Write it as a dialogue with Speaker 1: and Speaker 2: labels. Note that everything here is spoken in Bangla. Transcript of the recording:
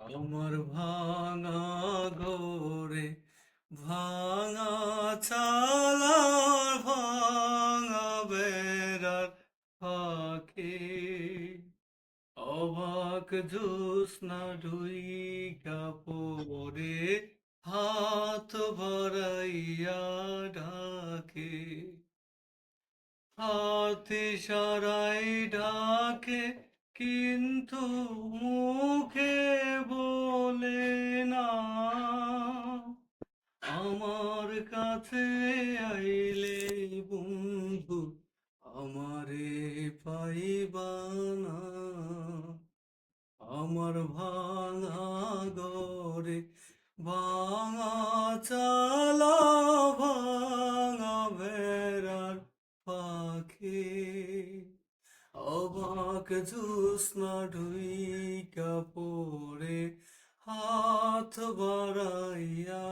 Speaker 1: আমার ভাঙা ঘরে ভাঙা চালার ভাঙা বেড়ার ফাঁকে অবাক জ্যোৎস্না ঢুইকা পড়ে হাত বাড়াইয়া ডাকে হাতে সারাই ডাকে কিন্তু মুখে বলে না আমার কাছে আইলে বন্ধু আমারে পাইবা না আমার ভাঙা ঘরে ভাঙা চালা ভাঙা ভেড়ার পাখি অবাক জ্যোৎস্না ঢুইকা পড়ে হাত বাড়াইয়া